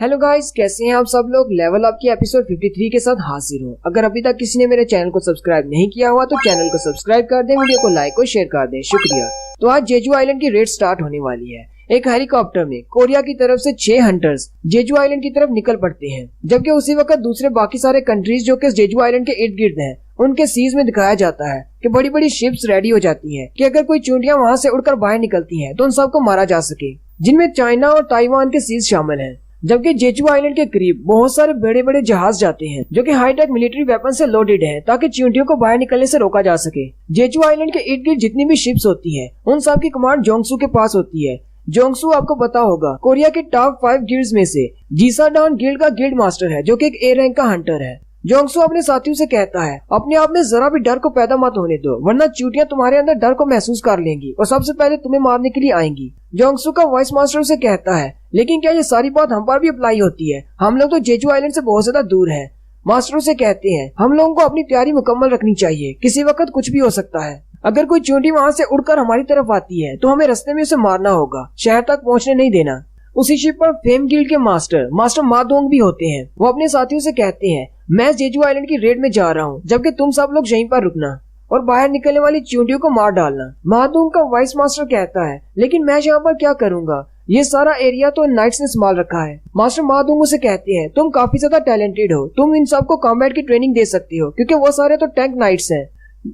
Hello guys, कैसे हैं आप सब लोग। लेवल अप की एपिसोड 53 के साथ हाजिर हूँ। अगर अभी तक किसी ने मेरे चैनल को सब्सक्राइब नहीं किया हुआ तो चैनल को सब्सक्राइब कर दें, वीडियो को लाइक और शेयर कर दें, शुक्रिया। तो आज जेजू आइलैंड की रेड स्टार्ट होने वाली है। एक हेलीकॉप्टर में कोरिया की तरफ से 6 हंटर्स जेजू आइलैंड की तरफ निकल पड़ते हैं, जबकि उसी वक्त दूसरे बाकी सारे कंट्रीज जो कि जेजू आइलैंड के इर्द गिर्द हैं, उनके सीज में दिखाया जाता है कि बड़ी बड़ी शिप्स रेडी हो जाती हैं कि अगर कोई चूंटियां वहां से उड़कर बाहर निकलती हैं तो उन सबको मारा जा सके, जिनमें चाइना और ताइवान के सीज शामिल हैं। जबकि जेजू आइलैंड के करीब बहुत सारे बड़े बड़े जहाज जाते हैं जो कि हाईटेक मिलिट्री वेपन से लोडेड हैं, ताकि चींटियों को बाहर निकलने से रोका जा सके। जेजू आइलैंड के इर्द गिर्द जितनी भी शिप्स होती हैं, उन सब की कमांड जोंगसू के पास होती है। जोंगसू आपको पता होगा कोरिया के टॉप 5 गिल्ड्स में से जीसाडान गिल्ड का गिल्ड मास्टर है, जो कि एक ए रैंक का हंटर है। जोंगसू अपने साथियों से कहता है, अपने आप में जरा भी डर को पैदा मत होने दो, वरना चींटियां तुम्हारे अंदर डर को महसूस कर लेंगी और सबसे पहले तुम्हें मारने के लिए आएंगी। जोंगसू का वॉइस मास्टर से कहता है, लेकिन क्या ये सारी बात हम पर भी अप्लाई होती है? हम लोग तो जेजू आइलैंड से बहुत ज्यादा दूर हैं। मास्टर से कहते हैं, हम लोगों को अपनी तैयारी मुकम्मल रखनी चाहिए, किसी वक्त कुछ भी हो सकता है। अगर कोई चींटी वहाँ से उड़कर हमारी तरफ आती है तो हमें रास्ते में उसे मारना होगा, शहर तक पहुँचने नहीं देना। उसी शिप पर फेम गिल्ड के मास्टर मादोंग भी होते हैं। वो अपने साथियों से कहते हैं, मैं जेजू आइलैंड की रेड में जा रहा हूँ, जबकि तुम सब लोग यहीं पर रुकना और बाहर निकलने वाली चींटियों को मार डालना। मादोंग का वाइस मास्टर कहता है, लेकिन मैं यहाँ पर क्या करूँगा? ये सारा एरिया तो नाइट्स ने संभाल रखा है। मास्टर मादोंग से कहते हैं, तुम काफी ज्यादा टैलेंटेड हो, तुम इन सबको कॉम्बैट की ट्रेनिंग दे सकती हो, क्योंकि वो सारे तो टैंक नाइट्स हैं।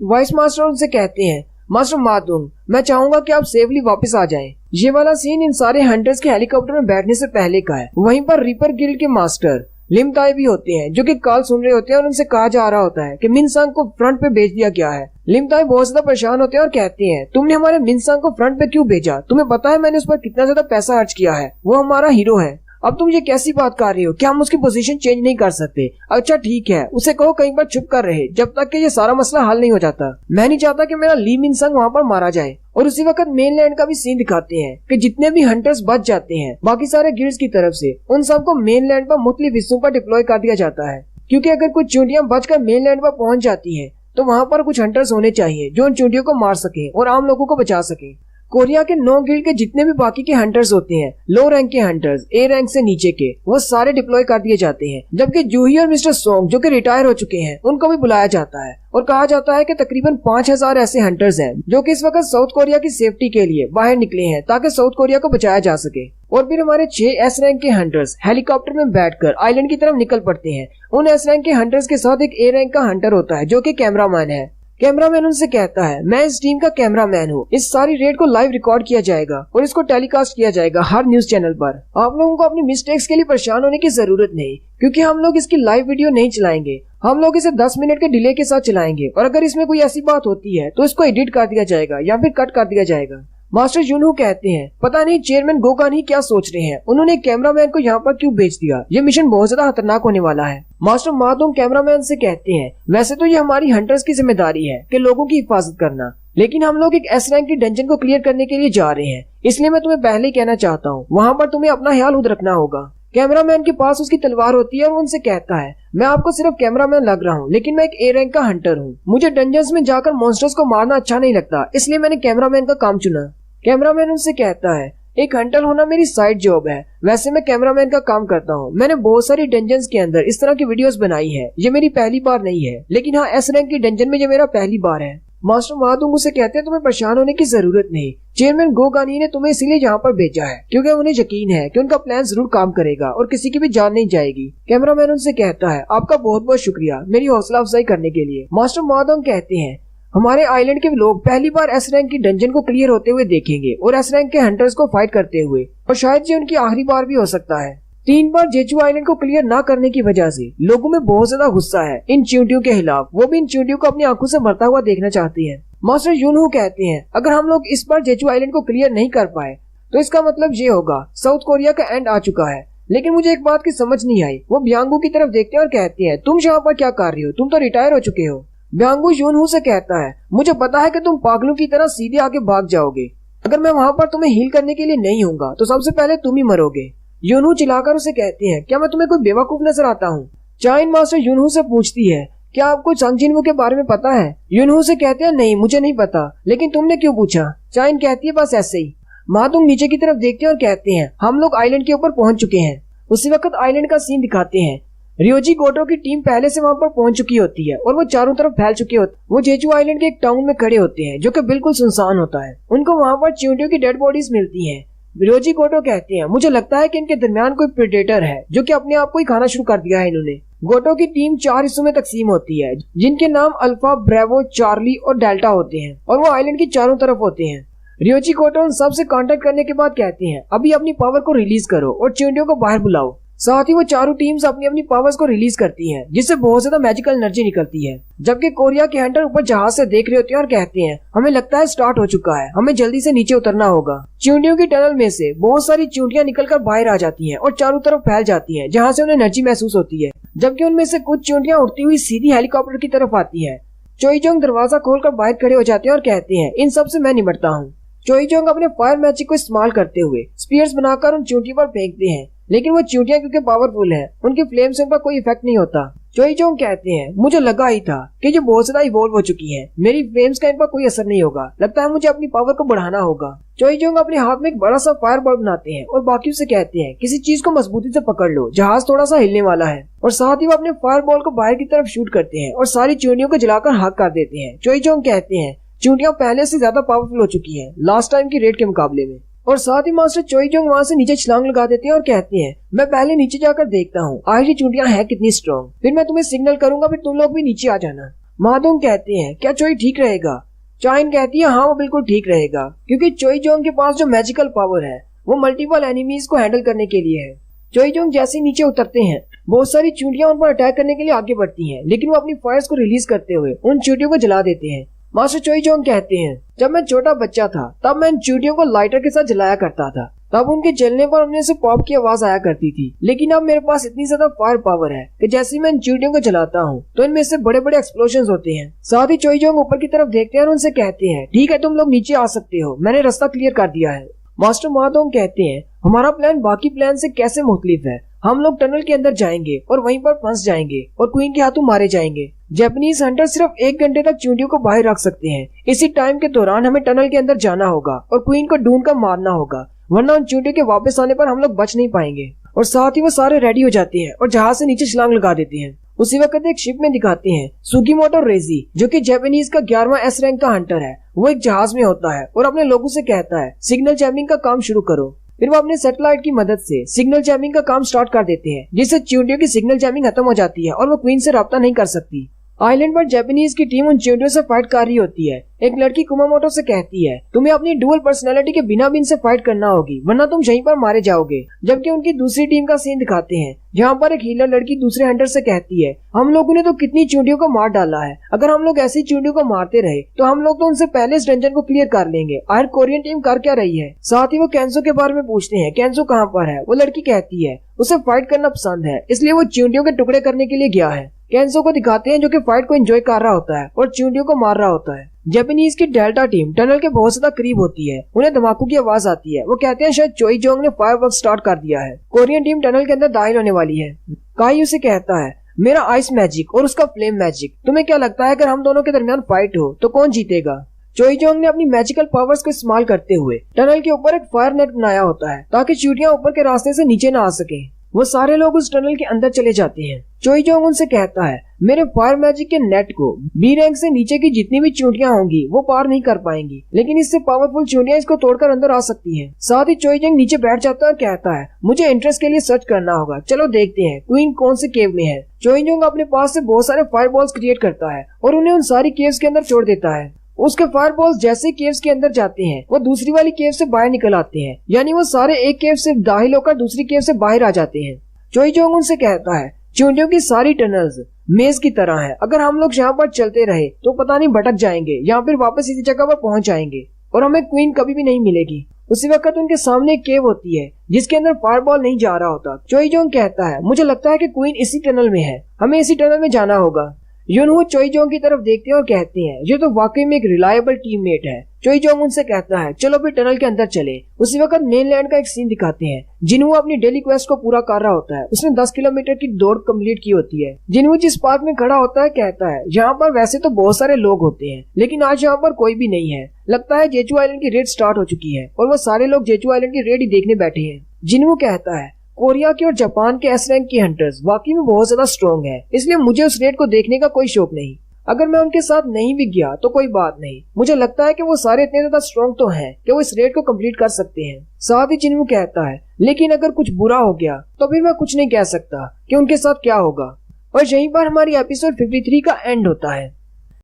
वाइस मास्टर उनसे कहते हैं, मास्टर मादोंग, मैं चाहूंगा कि आप सेफली वापस आ जाएं। ये वाला सीन इन सारे हंटर्स के हेलीकॉप्टर में बैठने से पहले का है। वहीं पर रिपर गिल्ड के मास्टर लिमताई भी होते हैं, जो कि कॉल सुन रहे होते हैं और उनसे कहा जा रहा होता है कि मिनसंग को फ्रंट पे भेज दिया गया है। लिमताई बहुत ज्यादा परेशान होते हैं और कहते हैं, तुमने हमारे मिनसंग को फ्रंट पे क्यों भेजा? तुम्हें पता है मैंने उस पर कितना ज्यादा पैसा खर्च किया है, वो हमारा हीरो है। अब तुम ये कैसी बात कर रही हो? क्या हम उसकी पोजीशन चेंज नहीं कर सकते? अच्छा ठीक है, उसे कहो कहीं पर छुप कर रहे, जब तक कि ये सारा मसला हल नहीं हो जाता। मैं नहीं चाहता कि मेरा ली मिनसंग वहाँ पर मारा जाए। और उसी वक्त मेनलैंड का भी सीन दिखाते हैं कि जितने भी हंटर्स बच जाते हैं बाकी सारे गिल्ड्स की तरफ से, उन सबको मेनलैंड पर मुख्तलिफ हिस्सों पर डिप्लॉय कर दिया जाता है, क्योंकि अगर कुछ चींटियां बचकर मेनलैंड पर पहुंच जाती हैं तो वहाँ पर कुछ हंटर्स होने चाहिए जो उन चींटियों को मार सके और आम लोगों को बचा सके। कोरिया के 9 गिल्ड के जितने भी बाकी के हंटर्स होते हैं, लो रैंक के हंटर्स, ए रैंक से नीचे के, वो सारे डिप्लॉय कर दिए जाते हैं। जबकि जूही और मिस्टर सोंग जो कि रिटायर हो चुके हैं, उनको भी बुलाया जाता है और कहा जाता है कि तकरीबन 5000 ऐसे हंटर्स हैं जो कि इस वक्त साउथ कोरिया की सेफ्टी के लिए बाहर निकले हैं, ताकि साउथ कोरिया को बचाया जा सके। और फिर हमारे 6 एस रैंक के हंटर्स हेलीकॉप्टर में बैठकर आइलैंड की तरफ निकल पड़ते हैं। उन एस रैंक के हंटर्स के साथ एक ए रैंक का हंटर होता है जो कि कैमरामैन है। कैमरामैन उनसे कहता है, मैं इस टीम का कैमरामैन हूँ, इस सारी रेड को लाइव रिकॉर्ड किया जाएगा और इसको टेलीकास्ट किया जाएगा हर न्यूज चैनल पर। आप लोगों को अपनी मिस्टेक्स के लिए परेशान होने की जरूरत नहीं, क्योंकि हम लोग इसकी लाइव वीडियो नहीं चलाएंगे, हम लोग इसे 10 मिनट के डिले के साथ चलाएंगे और अगर इसमें कोई ऐसी बात होती है तो इसको एडिट कर दिया जाएगा या फिर कट कर दिया जाएगा। मास्टर यूनहू कहते हैं, पता नहीं चेयरमैन गोकान ही क्या सोच रहे हैं, उन्होंने कैमरामैन को यहाँ पर क्यों भेज दिया? ये मिशन बहुत ज्यादा खतरनाक होने वाला है। मास्टर मादोंग कैमरामैन से कहते हैं, वैसे तो ये हमारी हंटर्स की जिम्मेदारी है कि लोगों की हिफाजत करना, लेकिन हम लोग एक एस रैंक की डंजन को क्लियर करने के लिए जा रहे हैं, इसलिए मैं तुम्हें पहले ही कहना चाहता हूँ, वहाँ पर तुम्हें अपना ख्याल खुद रखना होगा। कैमरामैन के पास उसकी तलवार होती है और उनसे कहता है, मैं आपको सिर्फ कैमरामैन लग रहा हूँ, लेकिन मैं एक ए रैंक का हंटर हूँ। मुझे डंजन्स में जाकर मॉन्स्टर्स को मारना अच्छा नहीं लगता, इसलिए मैंने कैमरामैन का काम चुना। कैमरामैन उनसे कहता है, एक हंटर होना मेरी साइड जॉब है, वैसे मैं कैमरामैन का काम करता हूँ। मैंने बहुत सारी डंजन्स के अंदर इस तरह की वीडियोस बनाई है, ये मेरी पहली बार नहीं है, लेकिन हाँ एस रैंक की डंजन में ये मेरा पहली बार है। मास्टर मादोंग उसे कहते हैं, तुम्हें परेशान होने की जरूरत नहीं, चेयरमैन गोकानी ने तुम्हें इसीलिए यहाँ पर भेजा है क्योंकि उन्हें यकीन है कि उनका प्लान जरूर काम करेगा और किसी की भी जान नहीं जाएगी। कैमरामैन उनसे कहता है, आपका बहुत बहुत शुक्रिया मेरी हौसला अफजाई करने के लिए। मास्टर मादोंग कहते हैं, हमारे आइलैंड के लोग पहली बार एस रैंक की डंजन को क्लियर होते हुए देखेंगे और एस रैंक के हंटर्स को फाइट करते हुए, और शायद ये उनकी आखिरी बार भी हो सकता है। 3 बार जेजू आइलैंड को क्लियर ना करने की वजह से लोगों में बहुत ज्यादा गुस्सा है इन चींटियों के खिलाफ, वो भी इन चींटियों को अपनी आंखों से मरता हुआ देखना चाहती है। मास्टर यूनहू कहते हैं, अगर हम लोग इस बार जेजू आइलैंड को क्लियर नहीं कर पाए तो इसका मतलब ये होगा साउथ कोरिया का एंड आ चुका है। लेकिन मुझे एक बात की समझ नहीं आई। वो ब्यांगू की तरफ देखते हैं और कहते हैं, तुम यहाँ पर क्या कर रही हो? तुम तो रिटायर हो चुके हो। ब्यांगू यूनहू से कहता है, मुझे पता है कि तुम पागलों की तरह सीधे आगे भाग जाओगे, अगर मैं वहाँ पर तुम्हें हील करने के लिए नहीं होऊंगा तो सबसे पहले तुम ही मरोगे। यूनहू चिल्लाकर उसे कहते हैं, क्या मैं तुम्हें कोई बेवकूफ नजर आता हूँ? चाइन मास्टर यूनहू से पूछती है, क्या आपको संग जिनवू के बारे में पता है? यूनहू से कहते हैं, नहीं मुझे नहीं पता, लेकिन तुमने क्यों पूछा? चाइन कहती है, बस ऐसे ही। मादोंग नीचे की तरफ देखते हैं और कहते हैं, हम लोग आइलैंड के ऊपर पहुंच चुके हैं। उसी वक्त आइलैंड का सीन दिखाते हैं। रियोजी गोटो की टीम पहले से वहां पर पहुंच चुकी होती है और वो चारों तरफ फैल चुके होते हैं। वो जेजू आइलैंड के एक टाउन में खड़े होते हैं जो कि बिल्कुल सुनसान होता है। उनको वहां पर चींटियों की डेड बॉडीज मिलती हैं। रियोजी गोटो कहते हैं, मुझे लगता है कि इनके दरमियान कोई प्रेडेटर है जो कि अपने आप को ही खाना शुरू कर दिया है इन्होंने। गोटो की टीम 4 हिस्सों में तकसीम होती है जिनके नाम अल्फा, ब्रेवो, चार्ली और डेल्टा होते हैं और वो आइलैंड की चारों तरफ होते हैं। रियोजी गोटो उन सबसे कांटेक्ट करने के बाद कहते हैं, अभी अपनी पावर को रिलीज करो और चींटियों को बाहर बुलाओ। साथ ही वो चारों टीम्स अपनी अपनी पावर्स को रिलीज करती हैं जिससे बहुत ज्यादा मैजिकल एनर्जी निकलती है। जबकि कोरिया के हंटर ऊपर जहाज से देख रहे होते हैं और कहते हैं, हमें लगता है स्टार्ट हो चुका है, हमें जल्दी से नीचे उतरना होगा। चींटियों की टनल में से बहुत सारी चींटियां निकलकर बाहर आ जाती हैं और चारों तरफ फैल जाती हैं जहां से उन्हें एनर्जी महसूस होती है। जबकि उनमें से कुछ चींटियां उड़ती हुई सीधी हेलीकॉप्टर की तरफ आती है। चोईजोंग दरवाजा खोलकर बाहर खड़े हो जाते हैं और कहते हैं, इन सब से मैं निपटता हूँ। चोईजोंग अपने फायर मैजिक को इस्तेमाल करते हुए स्पीयर्स बनाकर उन चींटियों पर फेंकते हैं, लेकिन वो चींटियां क्योंकि पावरफुल हैं, उनकी फ्लेम से उन पर कोई इफेक्ट नहीं होता। चोईजोंग कहते हैं, मुझे लगा ही था कि ये बहुत ज्यादा इवॉल्व हो चुकी हैं, मेरी फ्लेम्स का इन पर कोई असर नहीं होगा, लगता है मुझे अपनी पावर को बढ़ाना होगा। चोईजोंग अपने हाथ में एक बड़ा सा फायर बॉल बनाते हैं और बाकियों से कहते हैं, किसी चीज को मजबूती से पकड़ लो, जहाज थोड़ा सा हिलने वाला है। और साथ ही वो अपने फायर बॉल को बाहर की तरफ शूट करते हैं और सारी चींटियों को जलाकर हाथ कर देते हैं। चोईजोंग कहते हैं, चींटियां पहले से ज्यादा पावरफुल हो चुकी हैं लास्ट टाइम की रेट के मुकाबले में। और साथ ही मास्टर चोईजोंग वहाँ से नीचे छलांग लगा देते हैं और कहते हैं, मैं पहले नीचे जाकर देखता हूँ आखिर चींटियां हैं कितनी स्ट्रॉन्ग, फिर मैं तुम्हें सिग्नल करूंगा, फिर तुम लोग भी नीचे आ जाना। मादोंग कहते हैं, क्या चोई ठीक रहेगा? चाइन कहती है, हाँ वो बिल्कुल ठीक रहेगा, क्योंकि चोईजोंग के पास जो मैजिकल पावर है वो मल्टीपल एनिमीज को हैंडल करने के लिए है। चोईजोंग जैसे नीचे उतरते हैं बहुत सारी चींटियां उन पर अटैक करने के लिए आगे बढ़ती हैं, लेकिन वो अपनी फायर्स को रिलीज करते हुए उन चींटियों को जला देते हैं। मास्टर चोईजोंग कहते हैं, जब मैं छोटा बच्चा था तब मैं इन चींटियों को लाइटर के साथ जलाया करता था, तब उनके जलने पर उनमें से पॉप की आवाज आया करती थी, लेकिन अब मेरे पास इतनी ज्यादा फायर पावर है कि जैसे ही मैं इन चींटियों को जलाता हूँ तो इनमें से बड़े बड़े एक्सप्लोजन होते हैं। साथ ही चोईजोंग ऊपर की तरफ देखते हैं और उनसे कहते हैं, ठीक है तुम लोग नीचे आ सकते हो, मैंने रास्ता क्लियर कर दिया है। मास्टर मादोंग कहते हैं, हमारा प्लान बाकी प्लान से कैसे मुख्तलिफ है, हम लोग टनल के अंदर जाएंगे और वहीं पर फंस जाएंगे और क्वीन के हाथों मारे जाएंगे। जापानीज हंटर सिर्फ 1 घंटे तक चींटियों को बाहर रख सकते हैं, इसी टाइम के दौरान हमें टनल के अंदर जाना होगा और क्वीन को ढूंढ कर मारना होगा, वरना उन चींटियों के वापस आने पर हम लोग बच नहीं पाएंगे। और साथ ही वो सारे रेडी हो जाते हैं और जहाज से नीचे छलांग लगा देते हैं। उसी वक्त एक शिप में दिखाते हैं सुगीमोटो रेजी, जो कि जापानीज का 11वां एस रैंक का हंटर है। वो एक जहाज में होता है और अपने लोगों से कहता है, सिग्नल जैमिंग का काम शुरू करो। फिर वो अपने सैटेलाइट की मदद से सिग्नल जैमिंग का काम स्टार्ट कर देते हैं, जिससे चींटियों की सिग्नल जैमिंग खत्म हो जाती है और वो क्वीन से राब्ता नहीं कर सकती। आइलैंड पर जापानीज की टीम उन चींटियों से फाइट कर रही होती है। एक लड़की कुमामोटो से कहती है, तुम्हें अपनी डुअल पर्सनैलिटी के बिना भी इनसे फाइट करना होगी, वरना तुम यहीं पर मारे जाओगे। जबकि उनकी दूसरी टीम का सीन दिखाते हैं जहाँ पर एक हीलर लड़की दूसरे हंटर से कहती है, हम लोगों ने तो कितनी चींटियों को मार डाला है, अगर हम लोग ऐसी चींटियों को मारते रहे तो हम लोग तो उनसे पहले इस डंजन को क्लियर कर लेंगे, आखिर कोरियन टीम कर क्या रही है। साथ ही वो कैंसो के बारे में पूछते हैं, कैंसो कहाँ पर है। वो लड़की कहती है उसे फाइट करना पसंद है, इसलिए वो चींटियों के टुकड़े करने के लिए गया है। कैंसो को दिखाते हैं जो कि फाइट को एंजॉय कर रहा होता है और चींटियों को मार रहा होता है। जापानीज की डेल्टा टीम टनल के बहुत ज्यादा करीब होती है, उन्हें धमाकों की आवाज आती है। वो कहते हैं शायद चोईजोंग ने फायरवर्क स्टार्ट कर दिया है, कोरियन टीम टनल के अंदर दाखिल होने वाली है। काई उसे कहता है, मेरा आइस मैजिक और उसका फ्लेम मैजिक, तुम्हें क्या लगता है अगर हम दोनों के दरमियान फाइट हो तो कौन जीतेगा। चोईजोंग ने अपनी मैजिकल पावर्स को इस्तेमाल करते हुए टनल के ऊपर एक फायर नेट बनाया होता है ताकि चींटियां ऊपर के रास्ते से नीचे न आ सके। वो सारे लोग उस टनल के अंदर चले जाते हैं। चोईजोंग उनसे कहता है, मेरे फायर मैजिक के नेट को बी रैंक से नीचे की जितनी भी चींटियां होंगी वो पार नहीं कर पाएंगी, लेकिन इससे पावरफुल चींटियां इसको तोड़कर अंदर आ सकती हैं। साथ ही चोईजोंग नीचे बैठ जाता है और कहता है, मुझे इंटरेस्ट के लिए सर्च करना होगा, चलो देखते हैं क्वीन कौन से केव में है। चोईजोंग अपने पास से बहुत सारे फायर बॉल्स क्रिएट करता है और उन्हें उन सारी केव्स के अंदर छोड़ देता है। उसके फायर बॉल्स जैसे केव्स के अंदर जाते हैं वो दूसरी वाली केव से बाहर निकल आते हैं, यानी वो सारे एक केव से दाखिल होकर दूसरी केव से बाहर आ जाते हैं। चोईजोंग उनसे कहता है, चींटियों की सारी टनल्स मेज की तरह है, अगर हम लोग यहाँ पर चलते रहे तो पता नहीं भटक जाएंगे या फिर वापस इसी जगह पर पहुंच जाएंगे और हमें क्वीन कभी भी नहीं मिलेगी। उसी वक्त उनके सामने एक केव होती है जिसके अंदर फायरबॉल नहीं जा रहा होता। चोईजोंग कहता है, मुझे लगता है कि क्वीन इसी टनल में है, हमें इसी टनल में जाना होगा। यूनहो चोईजोंग की तरफ देखते हैं और कहते हैं, ये तो वाकई में एक रिलायबल टीममेट है। चोईजोंग उनसे कहता है, चलो फिर टनल के अंदर चले। उसी वक्त मेनलैंड का एक सीन दिखाते हैं। जिन्हो अपनी डेली क्वेस्ट को पूरा कर रहा होता है, उसने 10 किलोमीटर की दौड़ कंप्लीट की होती है। जिन्हो जिस पार्क में खड़ा होता है कहता है, यहाँ पर वैसे तो बहुत सारे लोग होते हैं लेकिन आज यहाँ पर कोई भी नहीं है, लगता है जेजू आइलैंड की रेड स्टार्ट हो चुकी है और वो सारे लोग जेजू आइलैंड की रेड ही देखने बैठे हैं। जिन्हो कहता है, कोरिया के और जापान के एस रैंक की हंटर्स वाकई में बहुत ज्यादा स्ट्रॉन्ग है, इसलिए मुझे उस रेड को देखने का कोई शौक नहीं। अगर मैं उनके साथ नहीं भी गया तो कोई बात नहीं, मुझे लगता है कि वो सारे इतने ज्यादा स्ट्रॉन्ग तो हैं कि वो इस रेड को कंप्लीट कर सकते हैं। साथ ही जिन्हों कहता है, लेकिन अगर कुछ बुरा हो गया तो फिर मैं कुछ नहीं कह सकता कि उनके साथ क्या होगा। और यहीं पर हमारी एपिसोड 53 का एंड होता है।